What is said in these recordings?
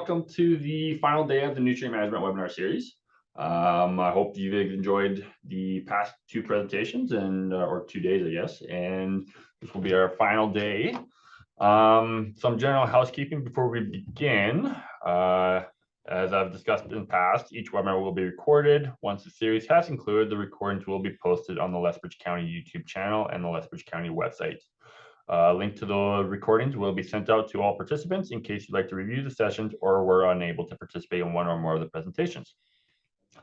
welcome to the final day of the nutrient management webinar series. I hope you've enjoyed the past two presentations or 2 days, I guess, and this will be our final day. Some general housekeeping before we begin. As I've discussed in the past, each webinar will be recorded. Once the series has concluded, the recordings will be posted on the Lethbridge County YouTube channel and the Lethbridge County website. Link to the recordings will be sent out to all participants in case you'd like to review the sessions or were unable to participate in one or more of the presentations.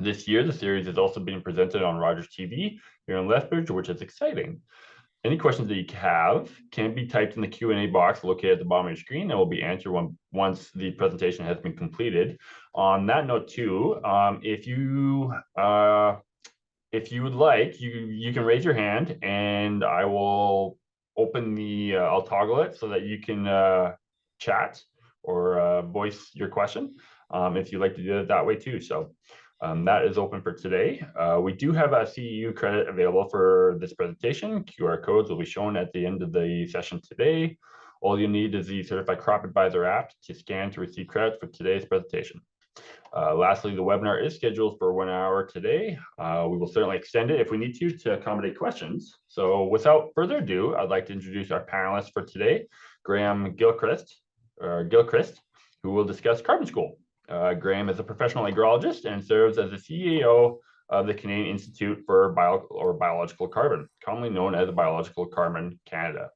This year, the series is also being presented on Rogers TV here in Lethbridge, which is exciting. Any questions that you have can be typed in the Q&A box located at the bottom of your screen and will be answered once the presentation has been completed. On that note too, if you would like, you can raise your hand and I will open the, I'll toggle it so that you can chat or voice your question if you'd like to do it that way too. So that is open for today. We do have a CEU credit available for this presentation. QR codes will be shown at the end of the session today. All you need is the Certified Crop Advisor app to scan to receive credit for today's presentation. Lastly, the webinar is scheduled for 1 hour today. We will certainly extend it if we need to accommodate questions. So without further ado, I'd like to introduce our panelists for today, Graham Gilchrist, who will discuss Carbon School. Graham is a professional agrologist and serves as the CEO of the Canadian Institute for Biological Carbon, commonly known as Biological Carbon Canada.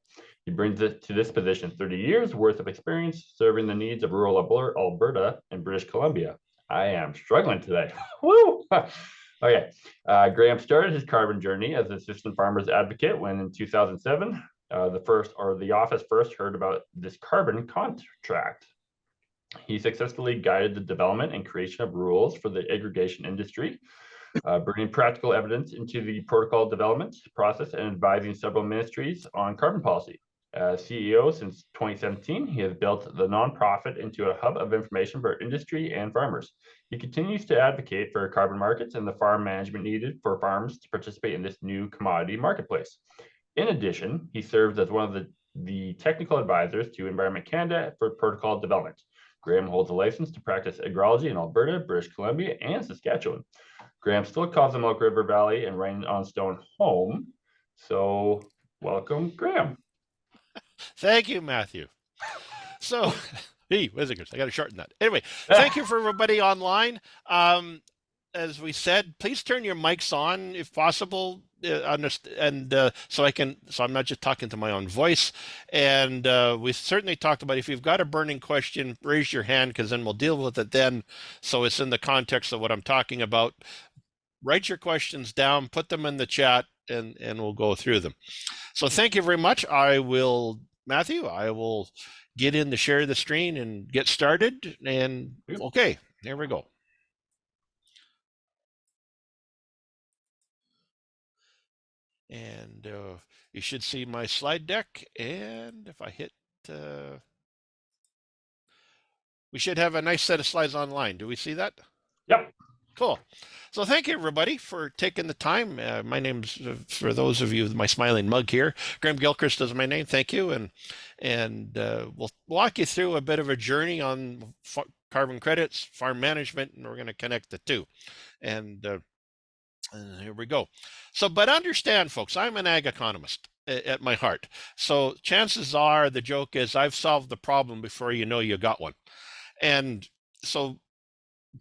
He brings it to this position 30 years worth of experience serving the needs of rural Alberta and British Columbia. I am struggling today. Woo! Okay. Graham started his carbon journey as an assistant farmer's advocate when in 2007, the office first heard about this carbon contract. He successfully guided the development and creation of rules for the aggregation industry, bringing practical evidence into the protocol development process and advising several ministries on carbon policy. As CEO since 2017, he has built the nonprofit into a hub of information for industry and farmers. He continues to advocate for carbon markets and the farm management needed for farms to participate in this new commodity marketplace. In addition, he serves as one of the technical advisors to Environment Canada for protocol development. Graham holds a license to practice agrology in Alberta, British Columbia, and Saskatchewan. Graham still calls the Milk River Valley and Rain-on-Stone home. So welcome, Graham. Thank you, Matthew. So, hey, I got to shorten that. Anyway, thank you for everybody online. As we said, please turn your mics on if possible, so I'm not just talking to my own voice. And we certainly talked about if you've got a burning question, raise your hand because then we'll deal with it then. So it's in the context of what I'm talking about. Write your questions down, put them in the chat, and we'll go through them. So thank you very much. Matthew, I will get in to share the screen and get started. And okay, there we go. And you should see my slide deck. And if I hit, we should have a nice set of slides online. Do we see that? Yep. Cool. So thank you, everybody, for taking the time. My name's, for those of you with my smiling mug here, Graham Gilchrist is my name. Thank you. And we'll walk you through a bit of a journey on carbon credits, farm management, and we're going to connect the two. And here we go. So, but understand, folks, I'm an ag economist at my heart. So chances are the joke is I've solved the problem before you know you got one. And so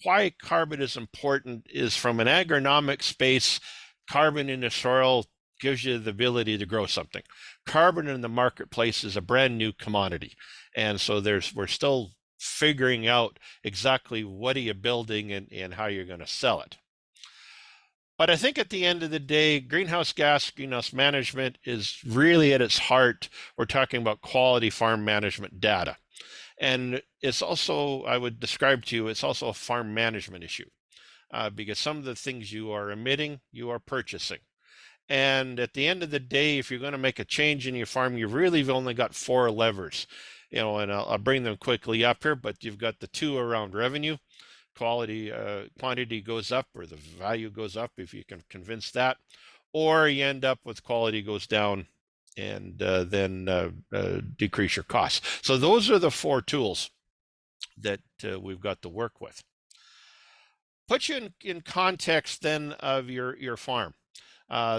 why carbon is important is from an agronomic space, carbon in the soil gives you the ability to grow something. Carbon in the marketplace is a brand new commodity. And so we're still figuring out exactly what are you building and how you're going to sell it. But I think at the end of the day, greenhouse management is really at its heart. We're talking about quality farm management data. And it's also, I would describe to you, it's also a farm management issue because some of the things you are emitting, you are purchasing. And at the end of the day, if you're going to make a change in your farm, you really have only got 4 levers, and I'll bring them quickly up here, but you've got the 2 around revenue. Quantity goes up or the value goes up if you can convince that, or you end up with quality goes down and then decrease your costs. So those are the 4 tools that we've got to work with. Put you in context then of your farm.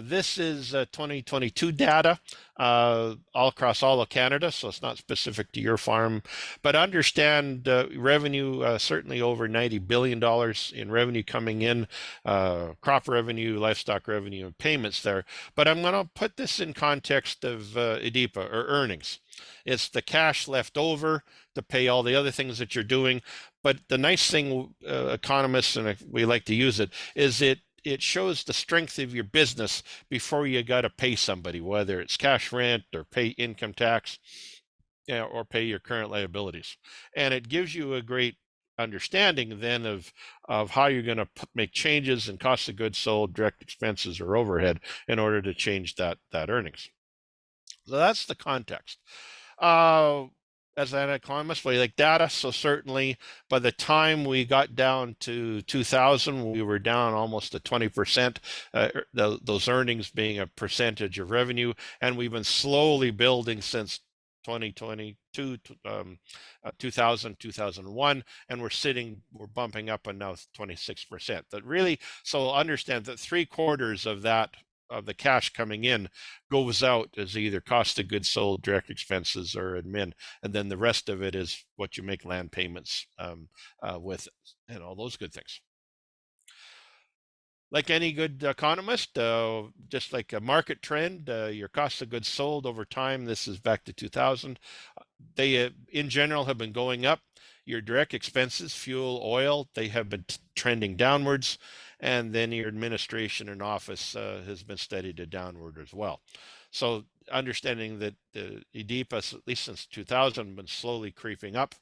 This is 2022 data all across all of Canada, so it's not specific to your farm, but understand revenue, certainly over $90 billion in revenue coming in, crop revenue, livestock revenue, and payments there. But I'm going to put this in context of IDIPA, or earnings. It's the cash left over to pay all the other things that you're doing. But the nice thing, economists, and we like to use it, is it shows the strength of your business before you got to pay somebody, whether it's cash rent or pay income tax, or pay your current liabilities. And it gives you a great understanding then of how you're going to make changes in cost of goods sold, direct expenses, or overhead in order to change that earnings. So that's the context. As an economist, we like data, so certainly by the time we got down to 2000, we were down almost to 20%, those earnings being a percentage of revenue, and we've been slowly building since 2022, 2000, 2001, and we're bumping up on now 26%. That really, so understand that 3/4 of that of the cash coming in goes out as either cost of goods sold, direct expenses, or admin, and then the rest of it is what you make land payments with, and all those good things. Like any good economist, just like a market trend, your cost of goods sold over time, this is back to 2000, they in general have been going up. Your direct expenses, fuel, oil, they have been trending downwards. And then your administration and office has been steady to downward as well. So understanding that the IDIPA, at least since 2000, been slowly creeping up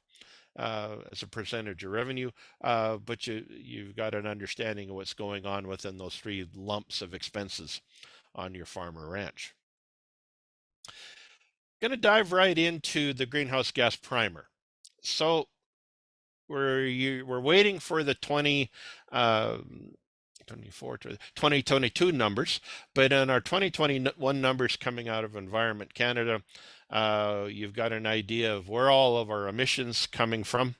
as a percentage of revenue, but you've got an understanding of what's going on within those three lumps of expenses on your farm or ranch. Going to dive right into the greenhouse gas primer. So we're waiting for the 2022 numbers, but in our 2021 numbers coming out of Environment Canada, you've got an idea of where all of our emissions coming from.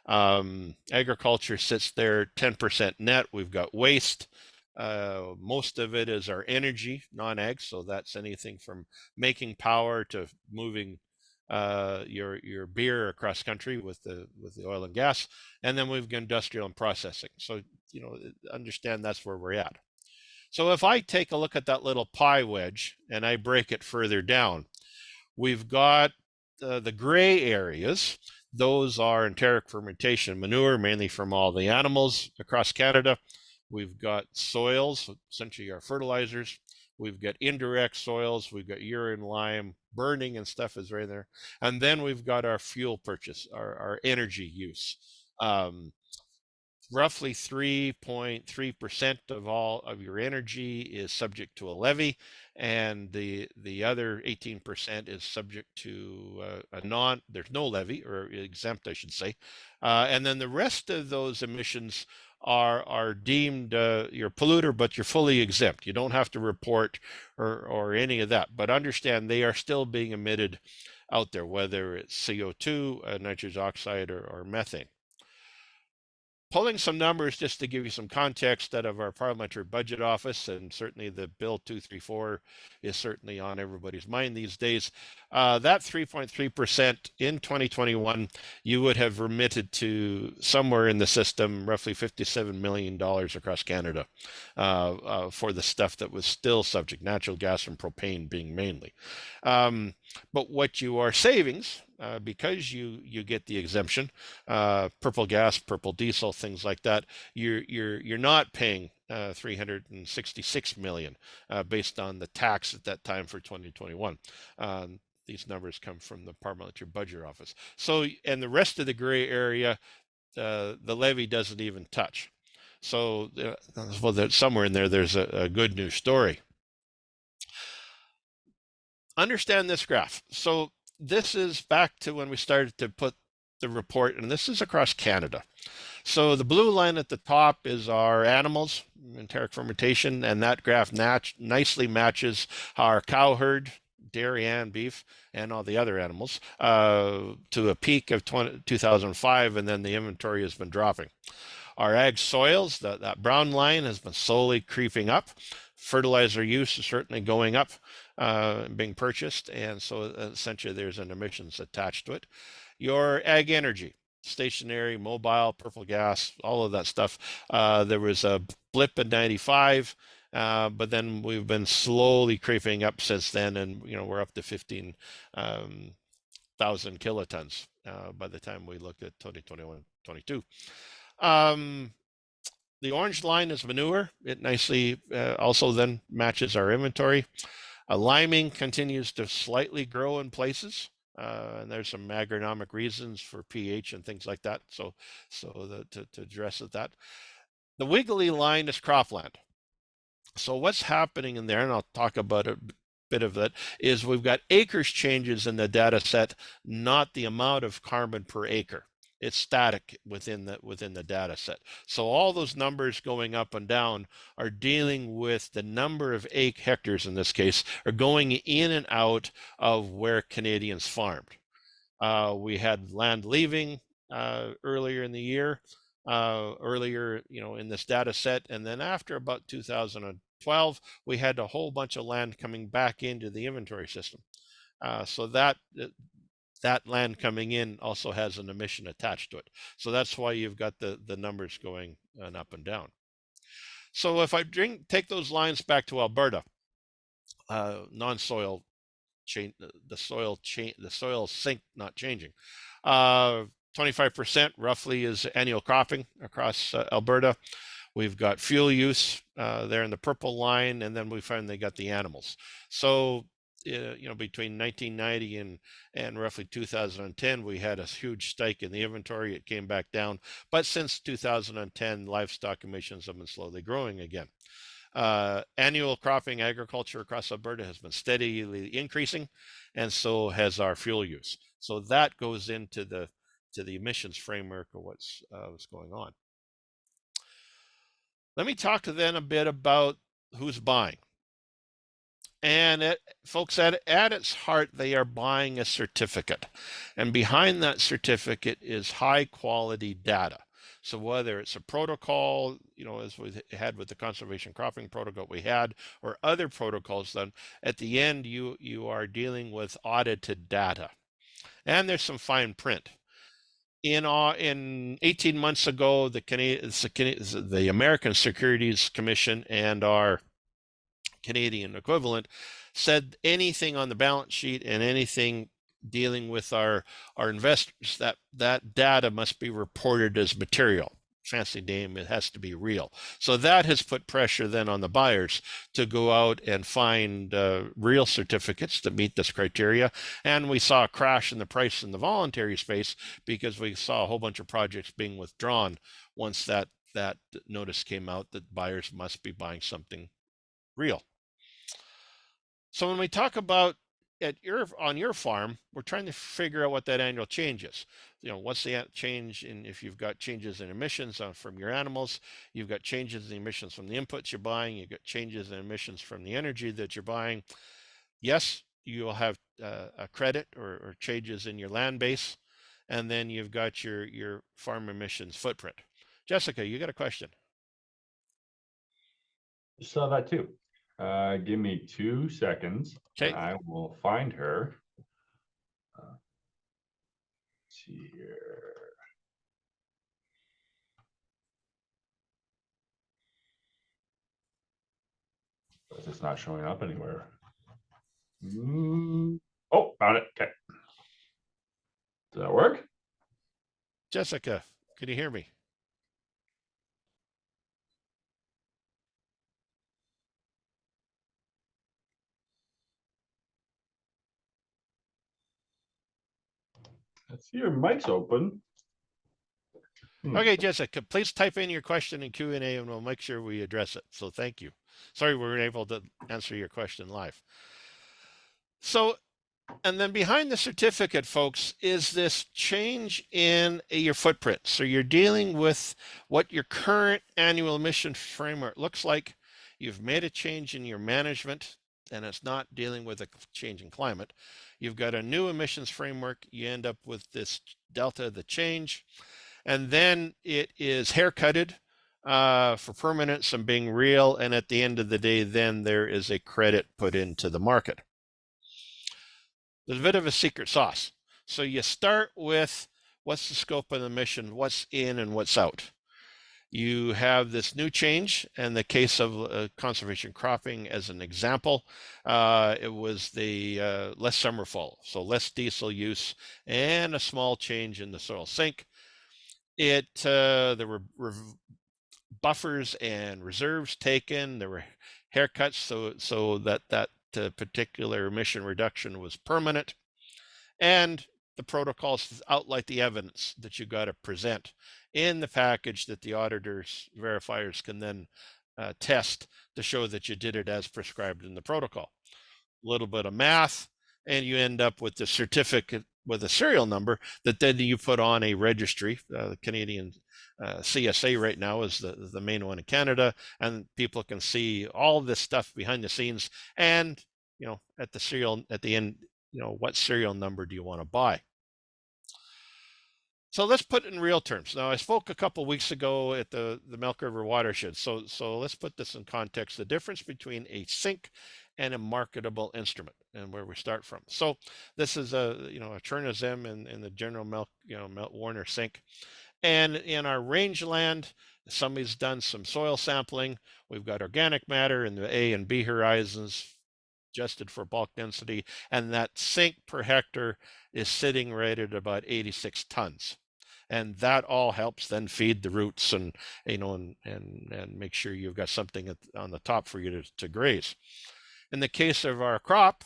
Agriculture sits there 10% net. We've got waste. Most of it is our energy, non-ag, so that's anything from making power to moving your beer across country with the oil and gas, and then we've got industrial and processing. So understand that's where we're at. So if I take a look at that little pie wedge and I break it further down, we've got the gray areas. Those are enteric fermentation manure, mainly from all the animals across Canada. We've got soils, essentially our fertilizers. We've got indirect soils. We've got urine, lime, burning and stuff is right there. And then we've got our fuel purchase, our energy use. Roughly 3.3% of all of your energy is subject to a levy, and the other 18% is subject to there's no levy, or exempt, I should say. And then the rest of those emissions are deemed you're polluter, but you're fully exempt. You don't have to report or any of that, but understand they are still being emitted out there, whether it's CO2, nitrous oxide, or methane. Pulling some numbers just to give you some context out of our Parliamentary Budget Office, and certainly the Bill 234 is certainly on everybody's mind these days. That 3.3% in 2021, you would have remitted to somewhere in the system roughly $57 million across Canada for the stuff that was still subject, natural gas and propane being mainly. But what you are savings, because you get the exemption, purple gas, purple diesel, things like that, you're not paying 366 million based on the tax at that time for 2021. These numbers come from the Parliamentary Budget Office. So, and the rest of the gray area, the levy doesn't even touch. So, well, somewhere in there, there's a good news story. Understand this graph. So this is back to when we started to put the report, and this is across Canada. So the blue line at the top is our animals, enteric fermentation, and that graph nicely matches our cow herd dairy and beef and all the other animals, to a peak of 2005, and then the inventory has been dropping. Our ag soils, that brown line has been slowly creeping up. Fertilizer use is certainly going up, being purchased, and so essentially there's an emissions attached to it. Your ag energy, stationary, mobile, purple gas, all of that stuff. There was a blip in 95, but then we've been slowly creeping up since then, and we're up to 15,000 kilotons by the time we looked at 2021, 22. The orange line is manure. It nicely also then matches our inventory. Liming continues to slightly grow in places. And there's some agronomic reasons for pH and things like that. So to address that, the wiggly line is cropland. So what's happening in there, and I'll talk about a bit of that, is we've got acres changes in the data set, not the amount of carbon per acre. It's static within the data set. So all those numbers going up and down are dealing with the number of hectares in this case are going in and out of where Canadians farmed. We had land leaving earlier in the year, in this data set, and then after about 2012, we had a whole bunch of land coming back into the inventory system. So that land coming in also has an emission attached to it. So that's why you've got the numbers going up and down. So if I take those lines back to Alberta, non-soil change, the soil sink not changing. 25% roughly is annual cropping across Alberta. We've got fuel use there in the purple line, and then we finally got the animals. So between 1990 and roughly 2010, we had a huge spike in the inventory. It came back down, but since 2010, livestock emissions have been slowly growing again. Annual cropping agriculture across Alberta has been steadily increasing, and so has our fuel use. So that goes into the emissions framework of what's going on. Let me talk then a bit about who's buying. And folks, at its heart, they are buying a certificate. And behind that certificate is high quality data. So whether it's a protocol, as we had with the conservation cropping protocol we had, or other protocols, then at the end, you are dealing with audited data. And there's some fine print. In 18 months ago, the American Securities Commission and our Canadian equivalent said anything on the balance sheet and anything dealing with our investors, that data must be reported as material. Fancy name, it has to be real. So that has put pressure then on the buyers to go out and find real certificates that meet this criteria. And we saw a crash in the price in the voluntary space because we saw a whole bunch of projects being withdrawn once that notice came out that buyers must be buying something real. So when we talk about on your farm, we're trying to figure out what that annual change is. What's the change in, if you've got changes in emissions from your animals, you've got changes in emissions from the inputs you're buying, you've got changes in emissions from the energy that you're buying. Yes, you will have a credit or changes in your land base, and then you've got your farm emissions footprint. Jessica, you got a question? Saw that too. Give me 2 seconds. Okay. I will find her. Let's see here. It's just not showing up anywhere. Oh, found it. Okay. Does that work? Jessica, can you hear me? I see your mic's open. Okay, Jessica, please type in your question in Q&A and we'll make sure we address it. So thank you. Sorry we weren't able to answer your question live. So, and then behind the certificate, folks, is this change in your footprint. So you're dealing with what your current annual emission framework looks like. You've made a change in your management and it's not dealing with a changing climate. You've got a new emissions framework. You end up with this delta, the change, and then it is haircutted for permanence and being real. And at the end of the day, then there is a credit put into the market. There's a bit of a secret sauce. So you start with what's the scope of the emission, what's in and what's out. You have this new change in the case of conservation cropping as an example. It was the less summer fall, so less diesel use and a small change in the soil sink. There were buffers and reserves taken. There were haircuts so that particular emission reduction was permanent, and the protocols outline the evidence that you got to present in the package that the auditors, verifiers can then test to show that you did it as prescribed in the protocol. A little bit of math, and you end up with the certificate with a serial number that then you put on a registry. The Canadian CSA right now is the main one in Canada, and people can see all this stuff behind the scenes. And at the end, what serial number do you want to buy? So let's put it in real terms. Now, I spoke a couple weeks ago at the Milk River watershed. So let's put this in context. The difference between a sink and a marketable instrument, and where we start from. So this is a Chernozem in the General Milk Warner sink, and in our rangeland, somebody's done some soil sampling. We've got organic matter in the A and B horizons, adjusted for bulk density, and that sink per hectare is sitting right at about 86 tons. And that all helps then feed the roots and make sure you've got something on the top for you to graze. In the case of our crop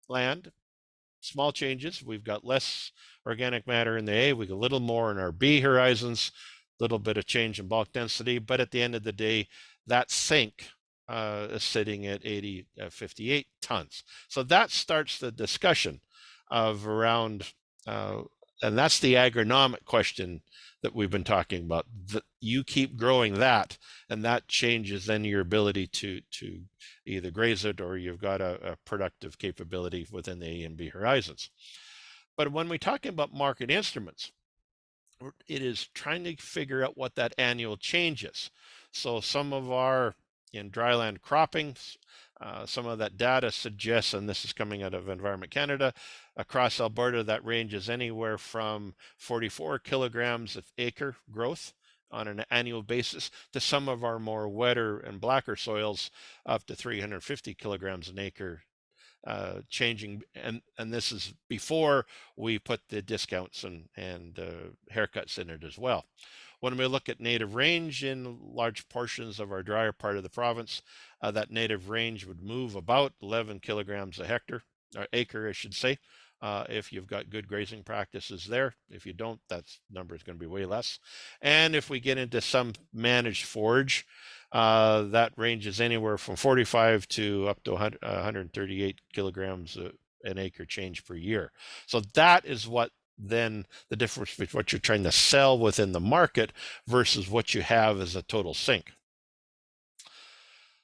land, small changes. We've got less organic matter in the A, we got a little more in our B horizons, a little bit of change in bulk density, but at the end of the day, that sink is sitting at 58 tons. So that starts the discussion of around, and that's the agronomic question that we've been talking about. You keep growing that, and that changes then your ability to either graze it, or you've got a productive capability within the A and B horizons. But when we're talking about market instruments, it is trying to figure out what that annual change is. So some of our in dryland cropping, some of that data suggests, and this is coming out of Environment Canada, across Alberta, that ranges anywhere from 44 kilograms of acre growth on an annual basis to some of our more wetter and blacker soils up to 350 kilograms an acre, changing. And this is before we put the discounts and haircuts in it as well. When we look at native range in large portions of our drier part of the province, that native range would move about 11 kilograms a hectare, or acre, I should say, if you've got good grazing practices there. If you don't, that number is going to be way less. And if we get into some managed forage, that ranges anywhere from 45 to up to 138 kilograms an acre change per year. So that is what then the difference between what you're trying to sell within the market versus what you have as a total sink.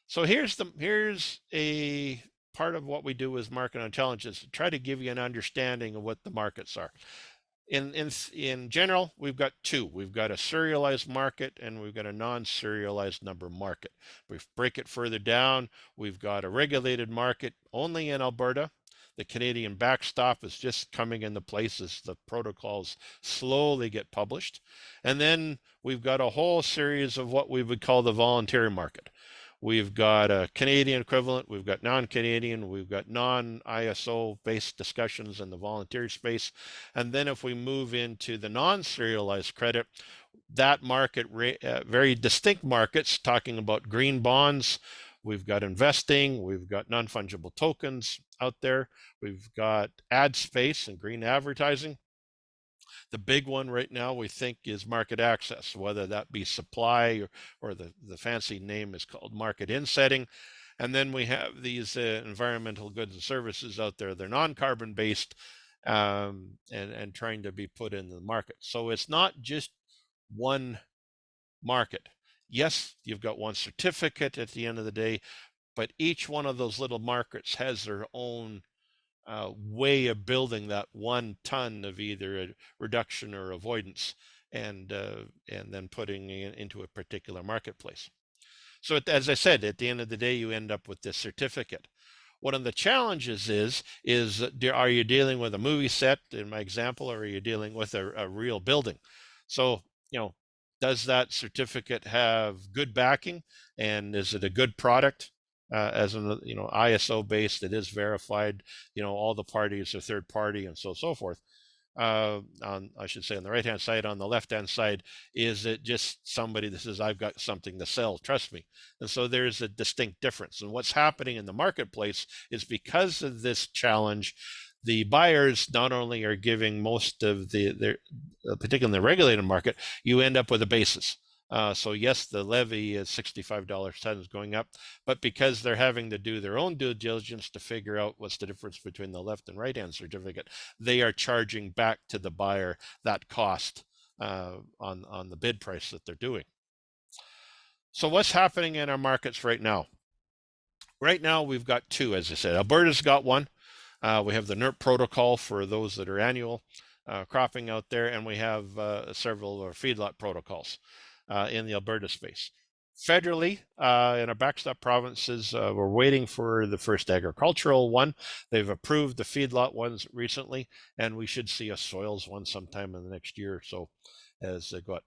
So here's a part of what we do with market intelligence to try to give you an understanding of what the markets are. In general, we've got two. We've got a serialized market and we've got a non-serialized number market. We break it further down. We've got a regulated market only in Alberta. The Canadian backstop is just coming into place as the protocols slowly get published. And then we've got a whole series of what we would call the voluntary market. We've got a Canadian equivalent, we've got non-Canadian, we've got non-ISO based discussions in the volunteer space. And then if we move into the non-serialized credit, that market, very distinct markets, talking about green bonds, we've got investing, we've got non-fungible tokens out there, we've got ad space and green advertising. The big one right now we think is market access, whether that be supply or the fancy name is called market insetting. And then we have these environmental goods and services out there. They're non-carbon based and trying to be put in the market. So it's not just one market. Yes, you've got one certificate at the end of the day, but each one of those little markets has their own way of building that 1 ton of either a reduction or avoidance, and then putting it into a particular marketplace. So as I said, at the end of the day, you end up with this certificate. One of the challenges is are you dealing with a movie set in my example, or are you dealing with a real building? So, does that certificate have good backing, and is it a good product? As an ISO based, it is verified. All the parties are third party, and so forth. I should say on the right hand side. On the left hand side, is it just somebody that says, I've got something to sell, trust me? And so there's a distinct difference. And what's happening in the marketplace is, because of this challenge, the buyers not only are giving most of their particularly in the regulated market, you end up with a basis. So yes, the levy is $65 tons going up, but because they're having to do their own due diligence to figure out what's the difference between the left and right hand certificate, they are charging back to the buyer that cost on the bid price that they're doing. So what's happening in our markets right now? Right now, we've got two, as I said. Alberta's got one. We have the NERP protocol for those that are annual cropping out there, and we have several feedlot protocols in the Alberta space. Federally, in our backstop provinces, we're waiting for the first agricultural one. They've approved the feedlot ones recently, and we should see a soils one sometime in the next year or so as they go.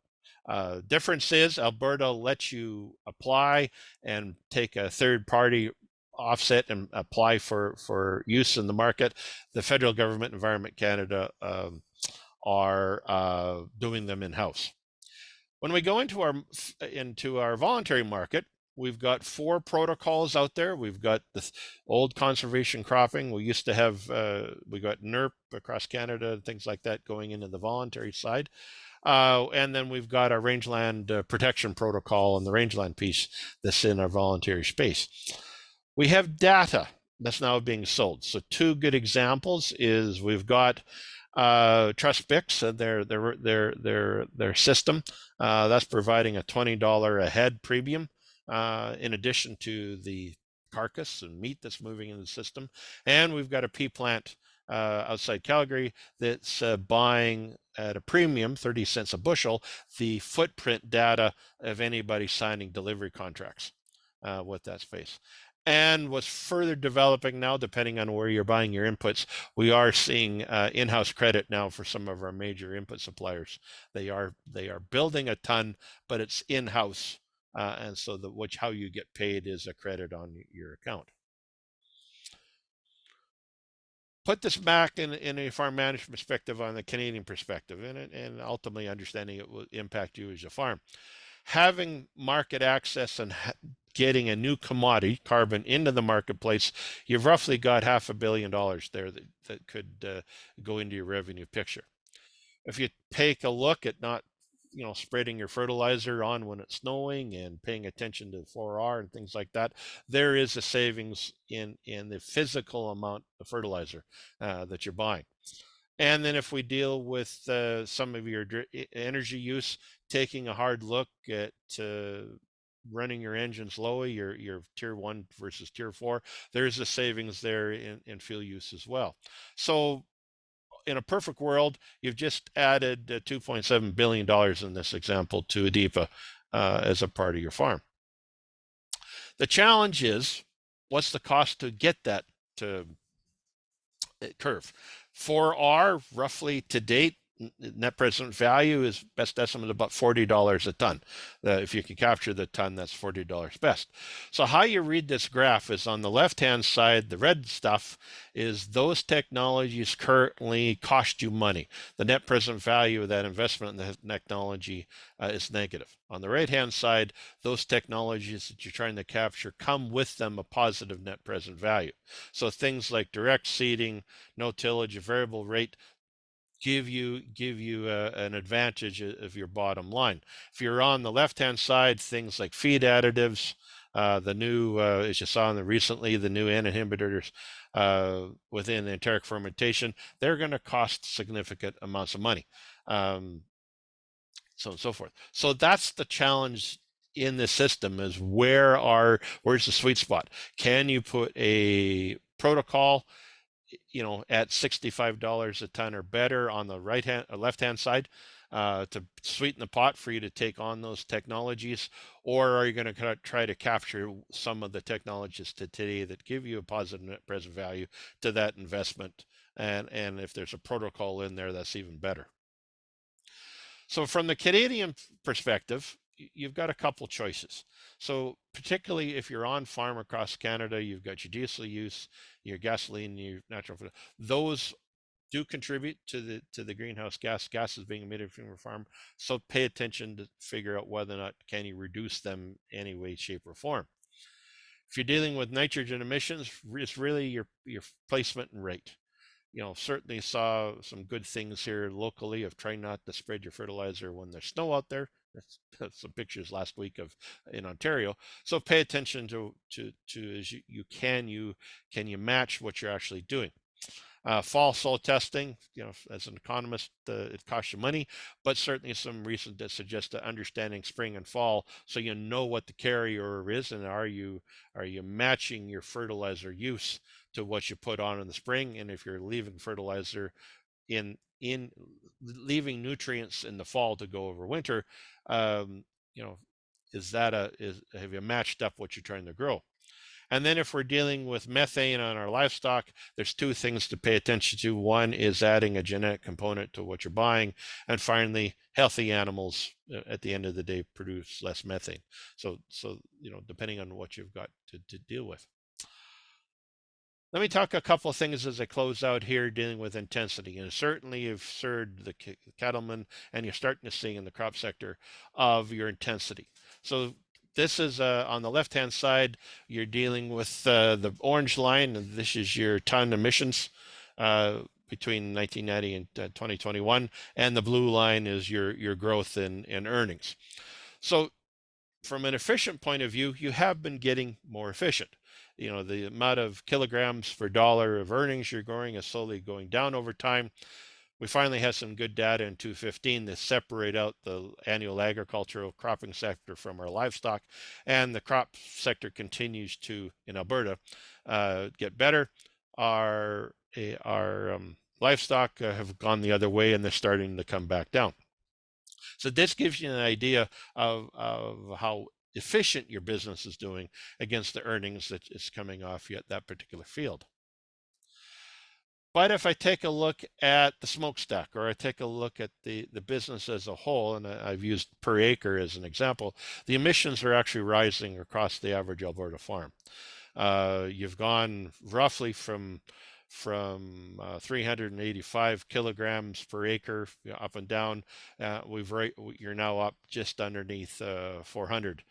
Difference is Alberta lets you apply and take a third party offset and apply for use in the market. The federal government, Environment Canada, are doing them in-house. When we go into our voluntary market, we've got 4 protocols out there. We've got the old conservation cropping. We used to have we got NERP across Canada and things like that going into the voluntary side. And then we've got our rangeland protection protocol and the rangeland piece that's in our voluntary space. We have data that's now being sold. So 2 good examples is we've got Trust Bix and their system that's providing a $20 a head premium in addition to the carcass and meat that's moving in the system. And we've got a pea plant outside Calgary that's buying at a premium, 30 cents a bushel, the footprint data of anybody signing delivery contracts with that space. And what's further developing now, depending on where you're buying your inputs, we are seeing in-house credit now for some of our major input suppliers. They are building a ton, but it's in-house, and so how you get paid is a credit on your account. Put this back in a farm management perspective on the Canadian perspective, and ultimately understanding it will impact you as a farm. Having market access and getting a new commodity, carbon, into the marketplace, you've roughly got $500 million there that could go into your revenue picture. If you take a look at not spreading your fertilizer on when it's snowing and paying attention to 4R and things like that, there is a savings in the physical amount of fertilizer that you're buying. And then if we deal with some of your energy use, taking a hard look at running your engines low, your tier 1 versus tier 4, there's a savings there in fuel use as well. So in a perfect world, you've just added $2.7 billion in this example to ADIPA as a part of your farm. The challenge is, what's the cost to get that curve? 4R, roughly to date, net present value is best estimate about $40 a ton. If you can capture the ton, that's $40 best. So how you read this graph is on the left-hand side, the red stuff is those technologies currently cost you money. The net present value of that investment in the technology is negative. On the right-hand side, those technologies that you're trying to capture come with them a positive net present value. So things like direct seeding, no tillage, a variable rate, give you an advantage of your bottom line. If you're on the left-hand side, things like feed additives, the new, as you saw recently, the new N inhibitors within the enteric fermentation, they're going to cost significant amounts of money, so on and so forth. So that's the challenge in the system is where's the sweet spot? Can you put a protocol, at $65 a ton or better on the left hand side, to sweeten the pot for you to take on those technologies? Or are you going to try to capture some of the technologies today that give you a positive net present value to that investment? And if there's a protocol in there, that's even better. So from the Canadian perspective, you've got a couple choices. So particularly if you're on farm across Canada, you've got your diesel use, your gasoline, your natural, those do contribute to the greenhouse gases being emitted from your farm. So pay attention to figure out whether or not can you reduce them any way, shape, or form. If you're dealing with nitrogen emissions, it's really your placement and rate. Certainly saw some good things here locally of trying not to spread your fertilizer when there's snow out there. That's some pictures last week of in Ontario. So pay attention to as you can you match what you're actually doing. Fall soil testing, as an economist, it costs you money, but certainly some reason to suggest that understanding spring and fall, so you know what the carryover is, and are you matching your fertilizer use to what you put on in the spring, and if you're leaving fertilizer in leaving nutrients in the fall to go over winter, you know, have you matched up what you're trying to grow? And then if we're dealing with methane on our livestock, there's two things to pay attention to. One is adding a genetic component to what you're buying. And finally, healthy animals at the end of the day produce less methane. So depending on what you've got to deal with. Let me talk a couple of things as I close out here dealing with intensity. And certainly you've heard the cattlemen, and you're starting to see in the crop sector of your intensity. So this is on the left-hand side, you're dealing with the orange line, and this is your ton emissions between 1990 and 2021, and the blue line is your growth in earnings. So from an efficient point of view, you have been getting more efficient. The amount of kilograms per dollar of earnings you're growing is slowly going down over time. We finally have some good data in 2015 to separate out the annual agricultural cropping sector from our livestock, and the crop sector continues to, in Alberta, get better. Our livestock have gone the other way, and they're starting to come back down. So this gives you an idea of how efficient your business is doing against the earnings that is coming off yet that particular field. But if I take a look at the smokestack, or I take a look at the business as a whole, and I've used per acre as an example, the emissions are actually rising across the average Alberta farm. You've gone roughly from 385 kilograms per acre up and down. You're now up just underneath 400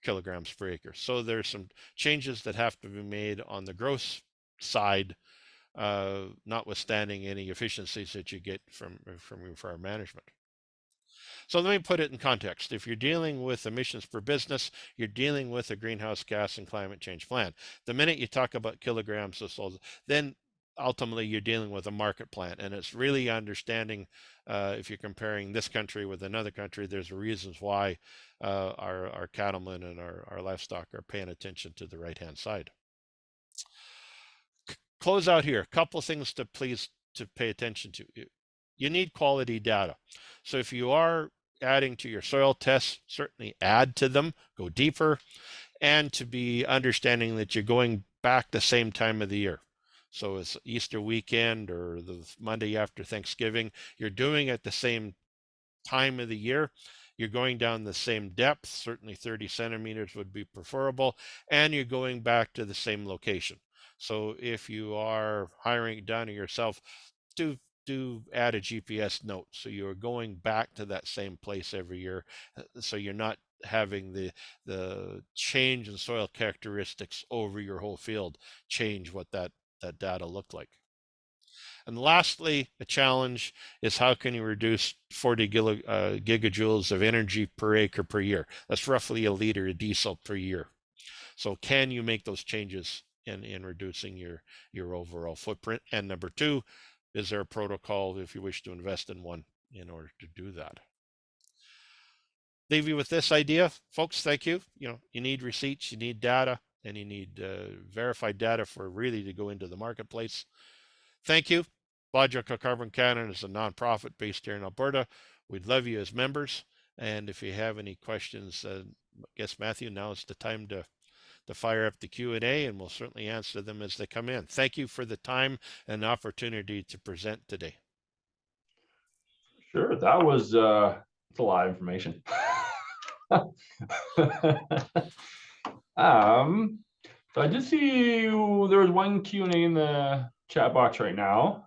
kilograms per acre. So there's some changes that have to be made on the gross side, notwithstanding any efficiencies that you get from your farm management. So let me put it in context. If you're dealing with emissions per business, you're dealing with a greenhouse gas and climate change plan. The minute you talk about kilograms of soil, then ultimately you're dealing with a market plan, and it's really understanding, if you're comparing this country with another country, there's reasons why our cattlemen and our livestock are paying attention to the right-hand side. Close out here, a couple of things to pay attention to. You need quality data. So if you are adding to your soil tests, certainly add to them, go deeper, and to be understanding that you're going back the same time of the year. So it's Easter weekend or the Monday after Thanksgiving, you're doing it the same time of the year. You're going down the same depth, certainly 30 centimeters would be preferable, and you're going back to the same location. So if you are hiring it done yourself, do add a GPS note, so you're going back to that same place every year, so you're not having the change in soil characteristics over your whole field change what that data looked like. And lastly, a challenge is how can you reduce 40 gigajoules of energy per acre per year? That's roughly a liter of diesel per year. So can you make those changes in reducing your overall footprint? And number two, is there a protocol if you wish to invest in one in order to do that? leave you with this idea, folks. Thank you. You need receipts, you need data, and you need verified data for really to go into the marketplace. Thank you. Logical Carbon Canada is a nonprofit based here in Alberta. We'd love you as members. And if you have any questions, I guess, Matthew, now is the time to fire up the Q&A, and we'll certainly answer them as they come in. Thank you for the time and opportunity to present today. Sure, that was it's a lot of information. So I did see there was one Q&A in the chat box right now.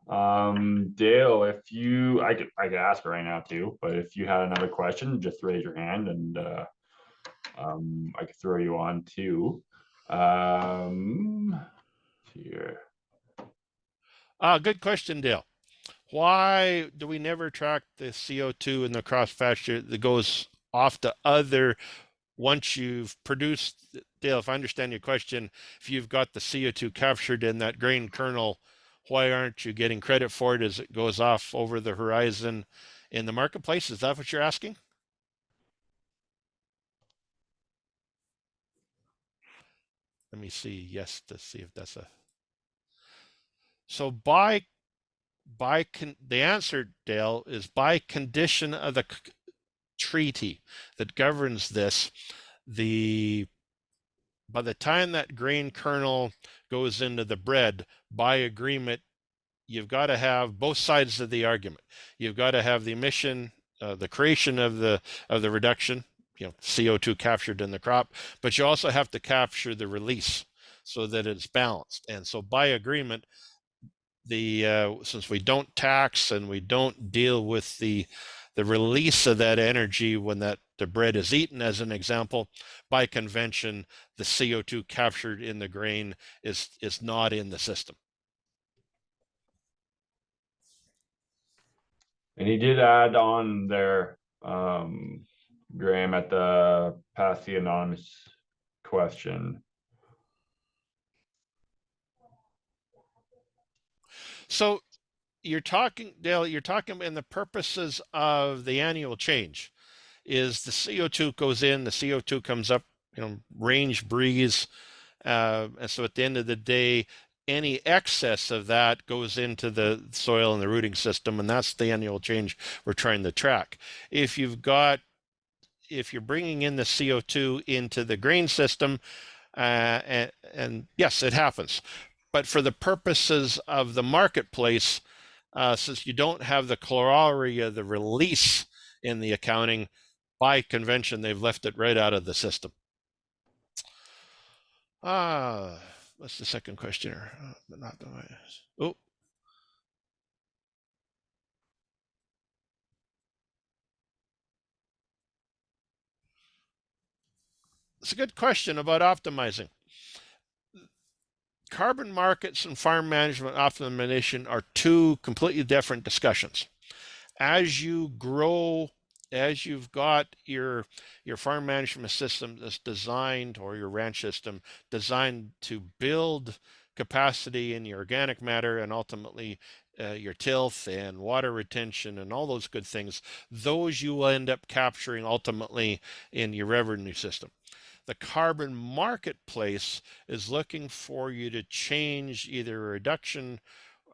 Dale, if you, I could ask her right now too, but if you had another question, just raise your hand and I could throw you on too. Here. Good question, Dale. Why do we never track the CO2 in the cross pasture that goes off to other, once you've produced, Dale, if I understand your question, if you've got the CO2 captured in that grain kernel, why aren't you getting credit for it as it goes off over the horizon in the marketplace? Is that what you're asking? Let me see. Yes, to see if that's a. So the answer, Dale, is by condition of the treaty that governs this, by the time that grain kernel goes into the bread, by agreement, you've got to have both sides of the argument. You've got to have the emission, the creation of the reduction, CO2 captured in the crop, but you also have to capture the release so that it's balanced. And so by agreement, since we don't tax and we don't deal with the release of that energy when the bread is eaten, as an example, by convention, the CO2 captured in the grain is not in the system. And he did add on there, Graham, at the past the anonymous question. So you're talking, Dale, you're talking in the purposes of the annual change is the CO2 goes in, the CO2 comes up, range breeze. And so at the end of the day, any excess of that goes into the soil and the rooting system, and that's the annual change we're trying to track. If you're bringing in the CO2 into the grain system, and yes, it happens, but for the purposes of the marketplace, since you don't have the corollary of the release in the accounting, by convention, they've left it right out of the system. What's the second question here? Oh. It's a good question about optimizing. Carbon markets and farm management optimization are two completely different discussions. As you grow, as you've got your farm management system that's designed, or your ranch system designed to build capacity in your organic matter and ultimately your tilth and water retention and all those good things, those you will end up capturing ultimately in your revenue system. The carbon marketplace is looking for you to change either a reduction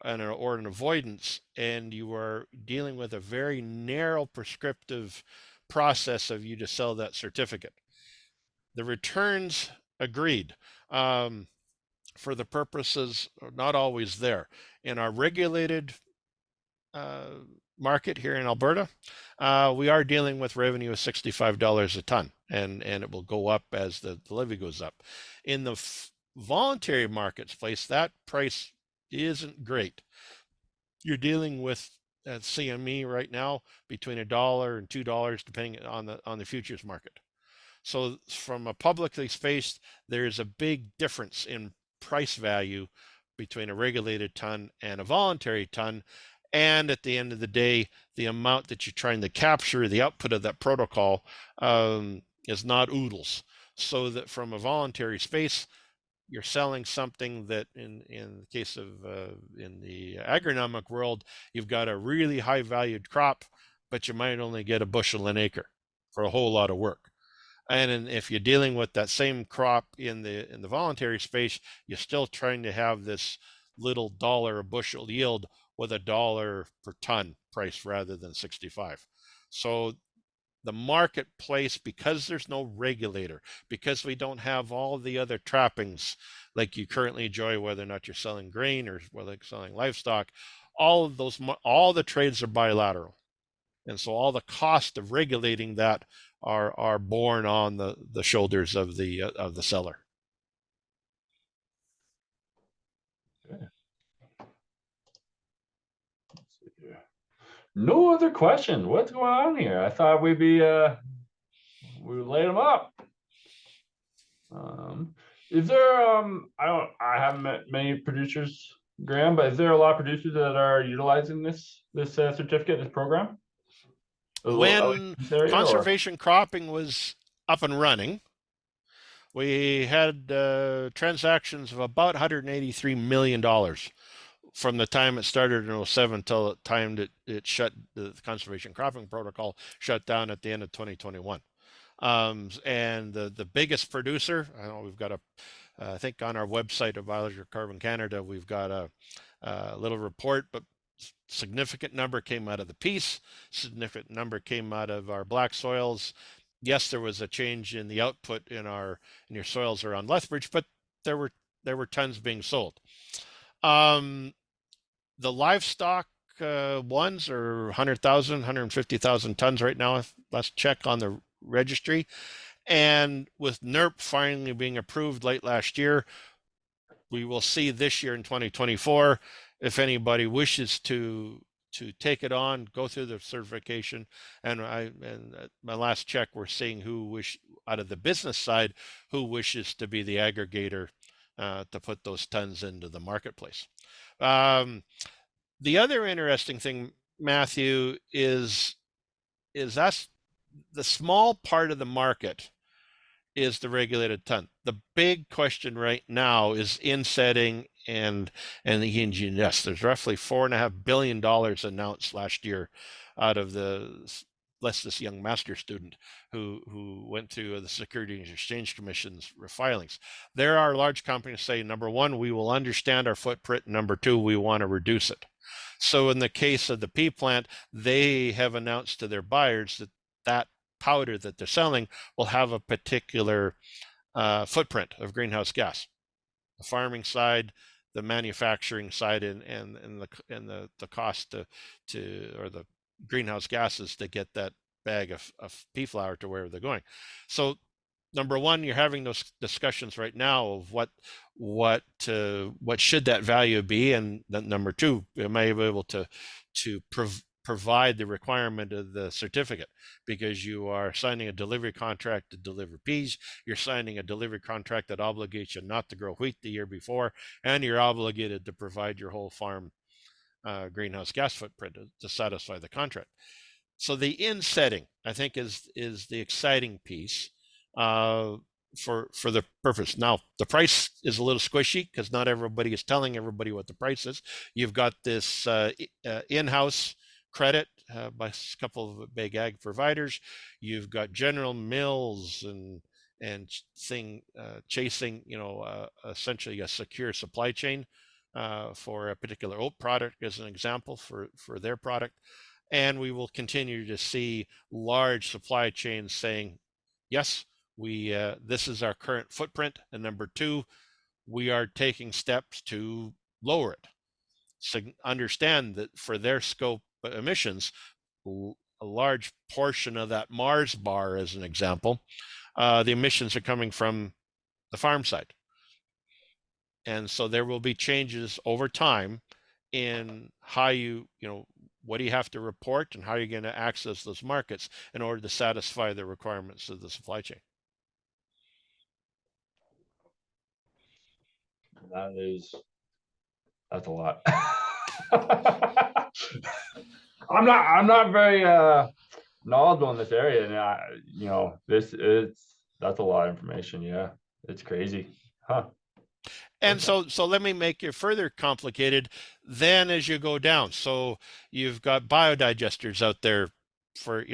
or an avoidance, and you are dealing with a very narrow prescriptive process of you to sell that certificate. The returns, agreed, for the purposes are not always there. In our regulated market here in Alberta, we are dealing with revenue of $65 a ton, and it will go up as the levy goes up. In the voluntary marketplace, that price isn't great. You're dealing with at CME right now between $1 and $2, depending on the futures market. So from a publicly spaced, there's a big difference in price value between a regulated ton and a voluntary ton. And at the end of the day, the amount that you're trying to capture, the output of that protocol, is not oodles. So that from a voluntary space, you're selling something that in the case of in the agronomic world, you've got a really high valued crop, but you might only get a bushel an acre. for a whole lot of work. And if you're dealing with that same crop in the voluntary space, you're still trying to have this little dollar a bushel yield with a dollar per ton price rather than 65. So the marketplace, because there's no regulator, because we don't have all the other trappings like you currently enjoy, whether or not you're selling grain or whether you're selling livestock, all the trades are bilateral. And so all the cost of regulating that are borne on the shoulders of the seller. Okay. Let's see here. No other questions. What's going on here? I thought we would lay them up. Is there I haven't met many producers, Graham, but is there a lot of producers that are utilizing this certificate, this program? When This area, or conservation cropping was up and running, we had transactions of about $183 million from the time it started in 07 till the time that it shut, the conservation cropping protocol shut down at the end of 2021. And the biggest producer, I know we've got I think on our website of Biological Carbon Canada, we've got a little report, but significant number came out of the Peace, significant number came out of our black soils. Yes, there was a change in the output in your soils around Lethbridge, but there were tons being sold. The livestock ones are 100,000, 150,000 tons right now. Let's check on the registry. And with NERP finally being approved late last year, we will see this year in 2024 if anybody wishes to take it on, go through the certification. And my last check, we're seeing who out of the business side, who wishes to be the aggregator to put those tons into the marketplace. The other interesting thing, Matthew, is that's the small part of the market is the regulated ton. The big question right now is insetting and the ENGNS. There's roughly $4.5 billion announced last year out of this young master student who went through the Security and Exchange Commission's filings. There are large companies say, number one, we will understand our footprint. Number two, we want to reduce it. So in the case of the pea plant, they have announced to their buyers that powder that they're selling will have a particular footprint of greenhouse gas. The farming side, the manufacturing side, and the cost or the greenhouse gases to get that bag of pea flour to where they're going. So number one, you're having those discussions right now of what should that value be, and then number two, am I able to provide the requirement of the certificate, because you are signing a delivery contract to deliver peas, you're signing a delivery contract that obligates you not to grow wheat the year before, and you're obligated to provide your whole farm greenhouse gas footprint to satisfy the contract. So the insetting, I think, is the exciting piece for the purpose. Now, the price is a little squishy because not everybody is telling everybody what the price is. You've got this in-house credit by a couple of big ag providers. You've got General Mills and chasing, essentially a secure supply chain for a particular oat product as an example for their product. And we will continue to see large supply chains saying, yes, this is our current footprint. And number two, we are taking steps to lower it. So understand that for their scope emissions, a large portion of that Mars bar, as an example, the emissions are coming from the farm side. And so there will be changes over time in how what do you have to report and how you're going to access those markets in order to satisfy the requirements of the supply chain. That's a lot. I'm not very knowledgeable in this area, and that's a lot of information. Yeah, it's crazy, huh? And so let me make it further complicated then as you go down. So you've got biodigesters out there for,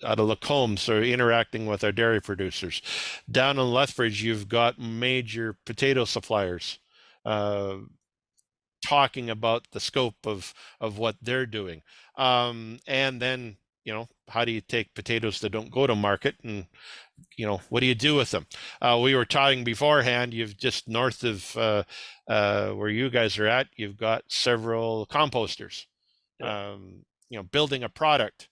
out of Lacombe, so interacting with our dairy producers. Down in Lethbridge, you've got major potato suppliers talking about the scope of what they're doing. And then, how do you take potatoes that don't go to market, and what do you do with them? We were talking beforehand, you've just north of where you guys are at, you've got several composters. Building a product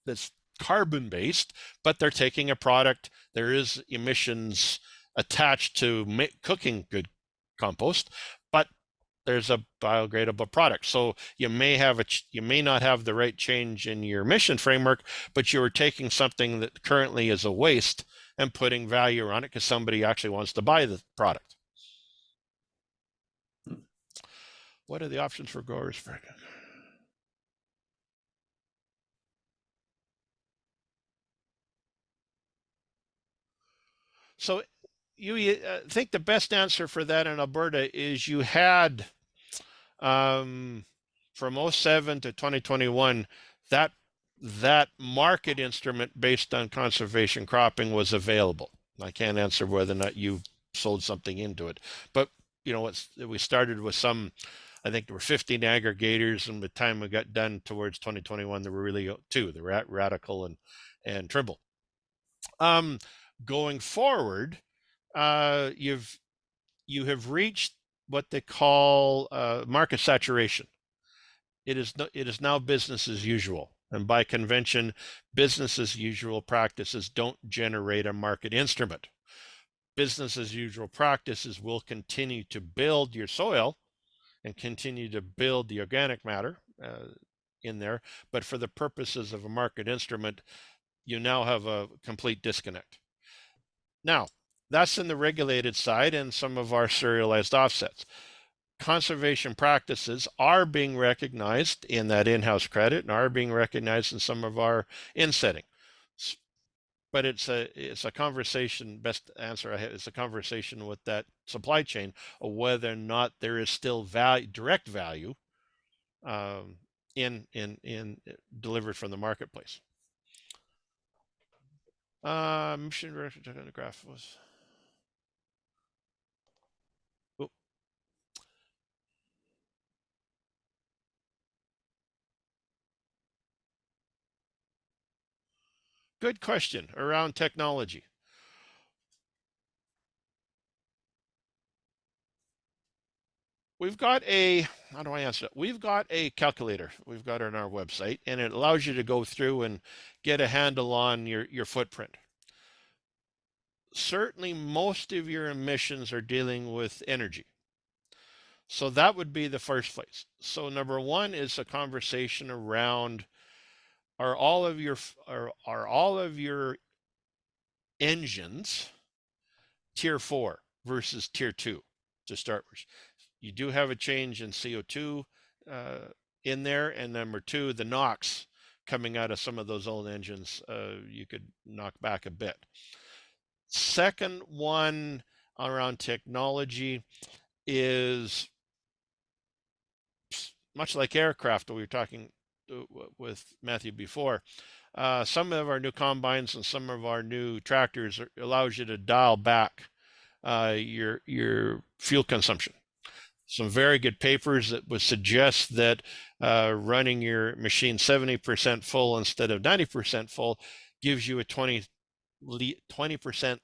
that's carbon based, but they're taking a product, there is emissions attached to cooking good compost, but there's a biodegradable product. So you may not have the right change in your emission framework, but you are taking something that currently is a waste and putting value on it because somebody actually wants to buy the product. What are the options for growers? So you think the best answer for that in Alberta is you had from 07 to 2021 that market instrument based on conservation cropping was available. I can't answer whether or not you sold something into it, but we started with some. I think there were 15 aggregators, and by the time we got done towards 2021, there were really two: the Radical and Trimble. Going forward, you have reached what they call market saturation. It is now business as usual, and by convention, business as usual practices don't generate a market instrument. Business as usual practices will continue to build your soil and continue to build the organic matter in there, but for the purposes of a market instrument, you now have a complete disconnect. Now, that's in the regulated side and some of our serialized offsets. Conservation practices are being recognized in that in-house credit and are being recognized in some of our insetting. But it's a conversation, best answer I have, it's a conversation with that supply chain of whether or not there is still value, direct value in delivered from the marketplace. Mission director on the graph was. Oh. Good question around technology. We've got how do I answer it? We've got a calculator. We've got it on our website, and it allows you to go through and get a handle on your footprint. Certainly, most of your emissions are dealing with energy. So that would be the first place. So number one is a conversation around are all of your engines tier 4 versus tier 2 to start with. You do have a change in CO2 in there, and number two, the NOx coming out of some of those old engines, you could knock back a bit. Second one around technology is much like aircraft, we were talking with Matthew before. Some of our new combines and some of our new tractors allows you to dial back your fuel consumption. Some very good papers that would suggest that running your machine 70% full instead of 90% full gives you a 20%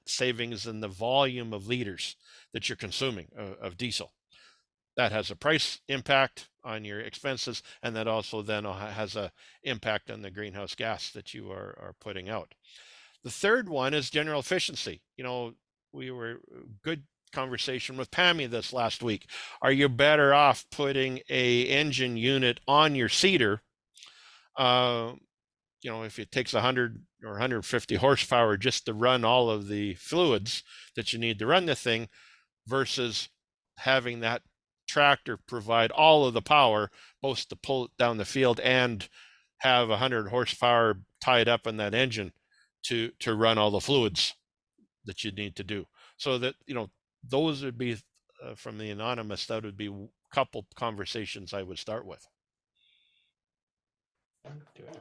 savings in the volume of liters that you're consuming of diesel. That has a price impact on your expenses, and that also then has an impact on the greenhouse gas that you are putting out. The third one is general efficiency. We were good conversation with Pammy this last week. Are you better off putting a engine unit on your seeder? If it takes 100 or 150 horsepower just to run all of the fluids that you need to run the thing, versus having that tractor provide all of the power, both to pull it down the field and have 100 horsepower tied up in that engine to run all the fluids that you need to do. So that, those would be from the anonymous, that would be a couple conversations I would start with. Okay.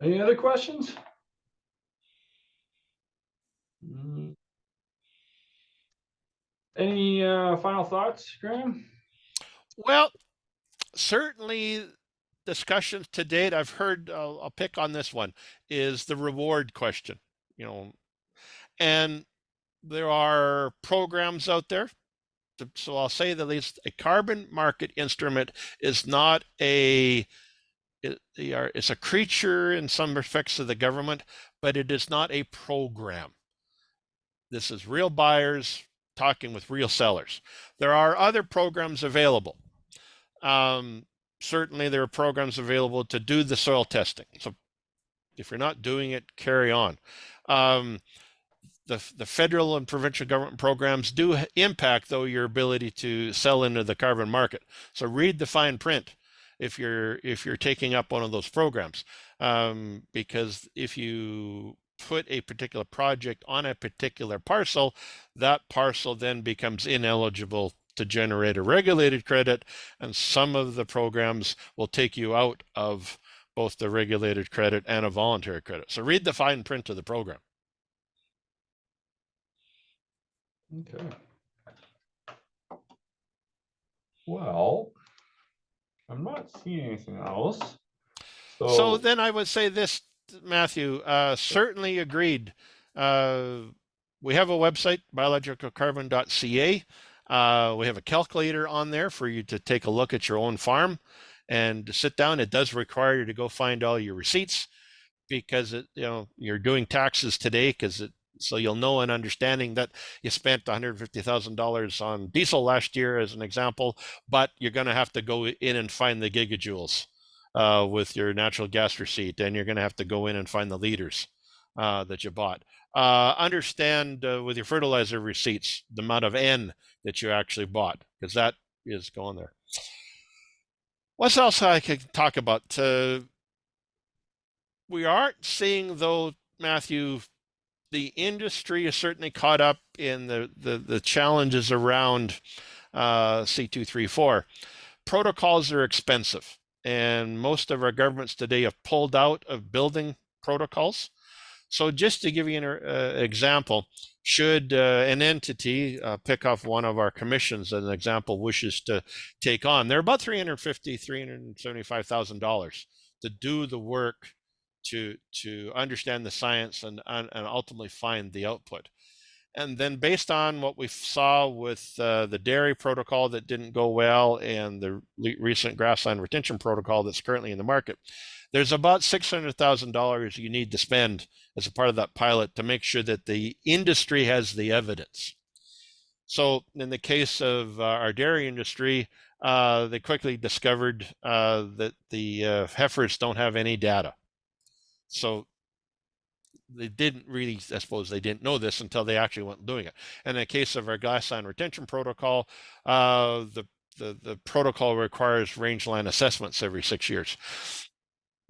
Any other questions? Any final thoughts, Graham? Well, certainly discussions to date I've heard, I'll pick on this one, is the reward question. And there are programs out there. So I'll say that at least a carbon market instrument is not it's a creature in some respects of the government, but it is not a program. This is real buyers talking with real sellers. There are other programs available. Certainly there are programs available to do the soil testing. So if you're not doing it, carry on. The federal and provincial government programs do impact, though, your ability to sell into the carbon market. So read the fine print if you're taking up one of those programs, because if you put a particular project on a particular parcel, that parcel then becomes ineligible to generate a regulated credit, and some of the programs will take you out of both the regulated credit and a voluntary credit. So read the fine print of the program. Okay. Well, I'm not seeing anything else. So then I would say this, Matthew, certainly agreed. We have a website, biologicalcarbon.ca. We have a calculator on there for you to take a look at your own farm and to sit down. It does require you to go find all your receipts, because you're doing taxes today, so you'll know and understanding that you spent $150,000 on diesel last year, as an example, but you're going to have to go in and find the gigajoules with your natural gas receipt, and you're going to have to go in and find the liters that you bought. Understand with your fertilizer receipts the amount of N that you actually bought, because that is going there. What else I could talk about? We aren't seeing, though, Matthew, the industry is certainly caught up in the challenges around C234. Protocols are expensive, and most of our governments today have pulled out of building protocols. So just to give you an example, should an entity pick off one of our commissions as an example wishes to take on, they're about $350,000, $375,000 to do the work to understand the science and ultimately find the output. And then based on what we saw with the dairy protocol that didn't go well and the recent grassland retention protocol that's currently in the market, there's about $600,000 you need to spend as a part of that pilot to make sure that the industry has the evidence. So in the case of our dairy industry, they quickly discovered that the heifers don't have any data. So they didn't really, I suppose they didn't know this until they actually went doing it. And in the case of our grassland retention protocol, the protocol requires rangeland assessments every 6 years.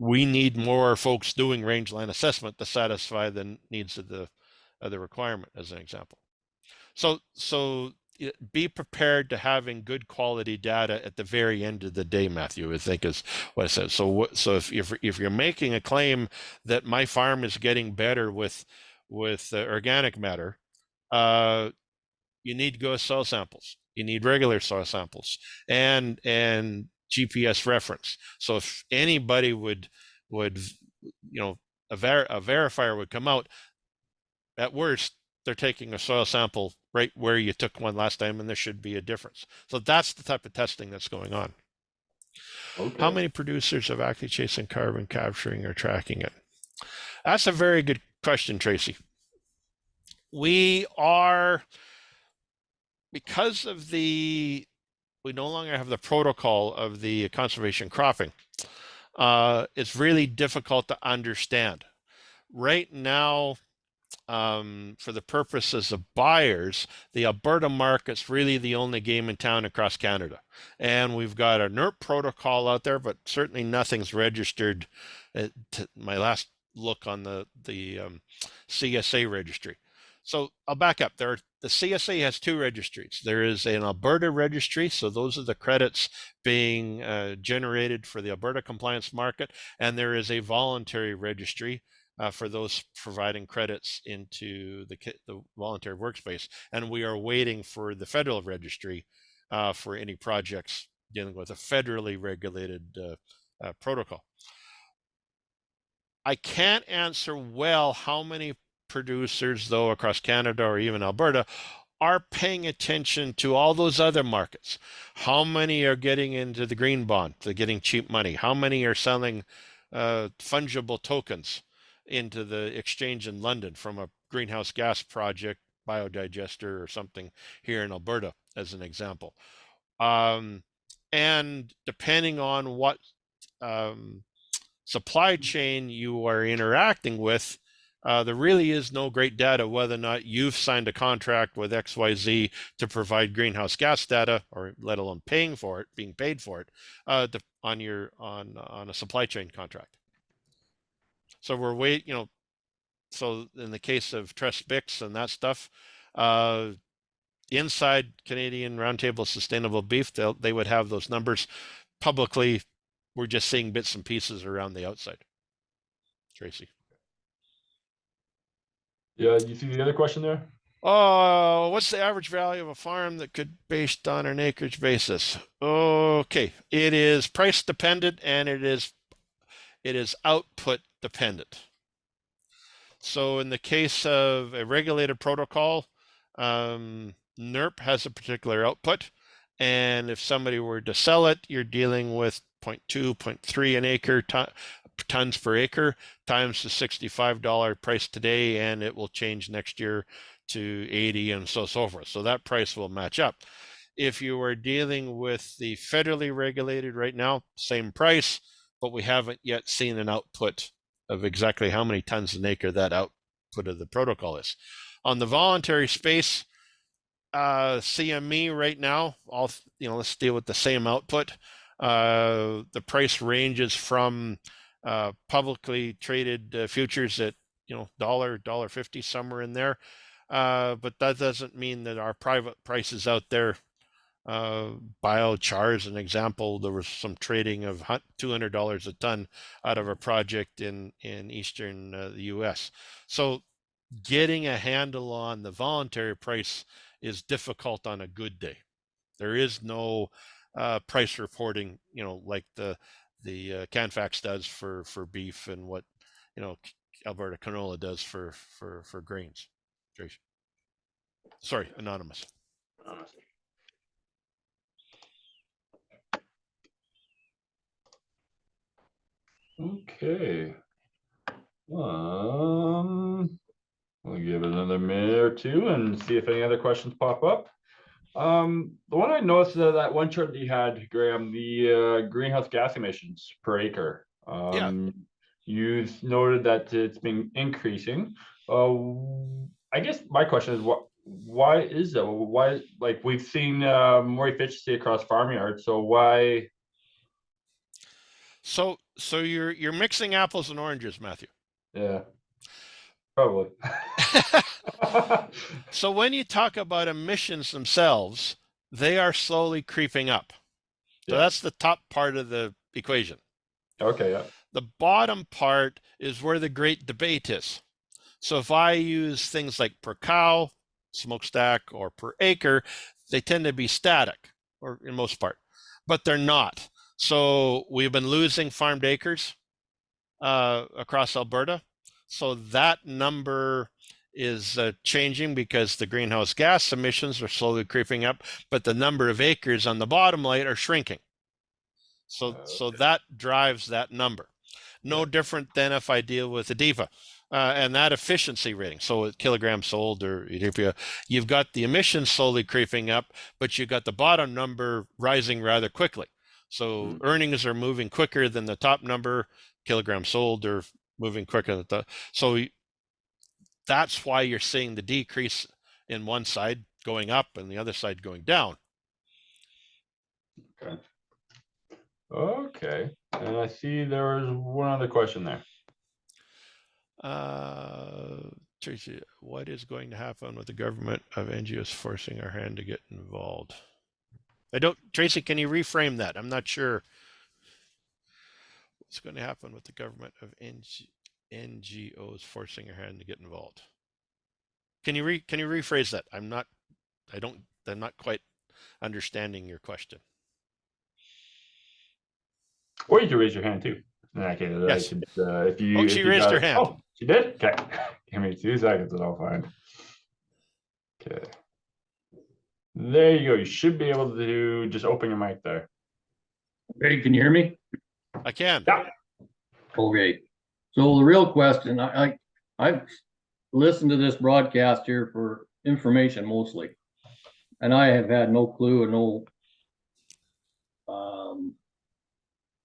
We need more folks doing rangeland assessment to satisfy the needs of the requirement, as an example. So be prepared to having good quality data at the very end of the day, Matthew, I think is what I said. So if you're making a claim that my farm is getting better with organic matter, you need to go soil samples. You need regular soil samples and GPS reference. So if anybody would a verifier would come out, at worst, they're taking a soil sample right where you took one last time, and there should be a difference. So that's the type of testing that's going on. Okay. How many producers are actually chasing carbon, capturing or tracking it? That's a very good question, Tracy. We are, because of we no longer have the protocol of the conservation cropping, it's really difficult to understand. Right now, for the purposes of buyers, the Alberta market's really the only game in town across Canada. And we've got a NERP protocol out there, but certainly nothing's registered. My last look on the CSA registry. So I'll back up. The CSA has two registries. There is an Alberta registry, so those are the credits being generated for the Alberta compliance market, and there is a voluntary registry for those providing credits into the voluntary workspace. And we are waiting for the federal registry for any projects dealing with a federally regulated protocol. I can't answer well how many producers, though, across Canada or even Alberta, are paying attention to all those other markets. How many are getting into the green bond? They're getting cheap money. How many are selling fungible tokens into the exchange in London from a greenhouse gas project, biodigester, or something here in Alberta, as an example? And depending on what supply chain you are interacting with, there really is no great data whether or not you've signed a contract with XYZ to provide greenhouse gas data, or let alone paying for it, being paid for it, on a supply chain contract. So we're so in the case of Trust Bix and that stuff, inside Canadian Roundtable Sustainable Beef, they would have those numbers. Publicly, we're just seeing bits and pieces around the outside. Tracy. Yeah, you see the other question there? Oh, what's the average value of a farm that could based on an acreage basis? Okay, it is price dependent and it is output dependent. So in the case of a regulated protocol, NERP has a particular output, and if somebody were to sell it, you're dealing with 0.2, 0.3 an acre tons per acre times the $65 price today, and it will change next year to 80 and so forth. So that price will match up. If you are dealing with the federally regulated right now, same price, but we haven't yet seen an output of exactly how many tons an acre that output of the protocol is. On the voluntary space, CME right now, let's deal with the same output. The price ranges from publicly traded futures at $1.50, somewhere in there. But that doesn't mean that our private prices out there, biochar as an example, there was some trading of $200 a ton out of a project in eastern the US. So getting a handle on the voluntary price is difficult on a good day. There is no price reporting, like the Canfax does for beef, and what Alberta canola does for grains. Sorry, anonymous. Okay. We'll give it another minute or two and see if any other questions pop up. The one I noticed that one chart that you had, Graham, the greenhouse gas emissions per acre. Yeah. You noted that it's been increasing. I guess my question is, why is that? Why, like, we've seen more efficiency across farmyards, so why? So you're mixing apples and oranges, Matthew. Yeah, probably. So when you talk about emissions themselves, they are slowly creeping up. So Yeah. that's the top part of the equation. Okay, yeah. The bottom part is where the great debate is. So if I use things like per cow, smokestack, or per acre, they tend to be static, or in most part, but they're not. So we've been losing farmed acres across Alberta. So that number is changing because the greenhouse gas emissions are slowly creeping up, but the number of acres on the bottom line are shrinking. So that drives that number. No different than if I deal with a DIVA and that efficiency rating. So kilograms sold or Ethiopia, you've got the emissions slowly creeping up, but you've got the bottom number rising rather quickly. So earnings are moving quicker than the top number. Kilograms sold are moving quicker than the. So that's why you're seeing the decrease in one side going up and the other side going down. Okay. Okay. And I see there was one other question there. Tracy, what is going to happen with the government of NGOs forcing our hand to get involved? Tracy, can you reframe that? I'm not sure what's going to happen with the government of NGOs forcing our hand to get involved. Can you rephrase that? I'm not quite understanding your question. Or you can raise your hand too. In that case, yes. Could, if you, she raised her hand. Oh, she did? Okay. Give me 2 seconds and I'll find. Okay. There you go. You should be able to just open your mic there. Okay, can you hear me? I can. Yeah. Okay. So the real question, I've listened to this broadcast here for information mostly, and I have had no clue and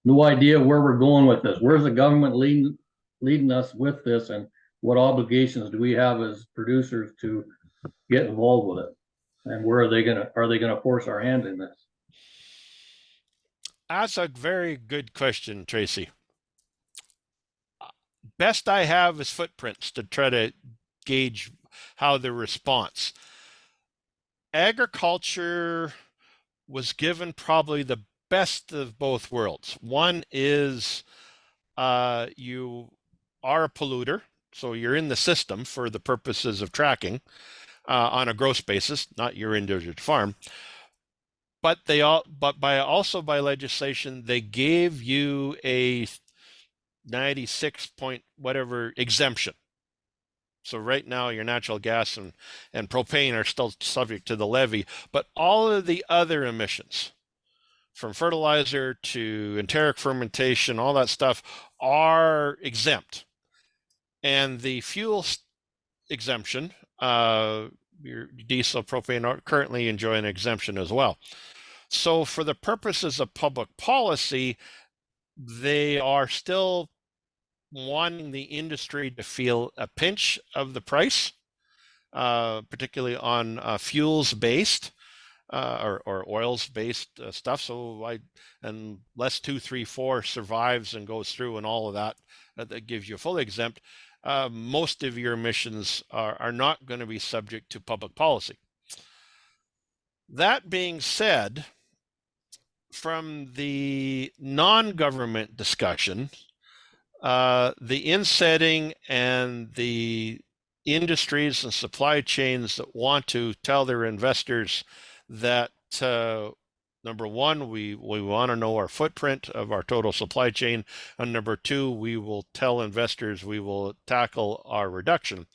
no idea where we're going with this. Where's the government leading us with this, and what obligations do we have as producers to get involved with it? And where are they gonna force our hand in this? That's a very good question, Tracy. Best I have is footprints to try to gauge how the response. Agriculture was given probably the best of both worlds. One is you are a polluter, so you're in the system for the purposes of tracking on a gross basis, not your individual farm. But by legislation, they gave you a 96 point whatever exemption. So right now your natural gas and propane are still subject to the levy, but all of the other emissions from fertilizer to enteric fermentation, all that stuff are exempt. And the fuel exemption, your diesel, propane are currently enjoying an exemption as well. So for the purposes of public policy, they are still wanting the industry to feel a pinch of the price, particularly on fuels-based or oils-based stuff. So unless 2, 3, 4 survives and goes through and all of that, that gives you fully exempt, most of your emissions are not going to be subject to public policy. That being said, from the non-government discussion, the insetting and the industries and supply chains that want to tell their investors that number one, we want to know our footprint of our total supply chain, and number two, we will tell investors we will tackle our reduction.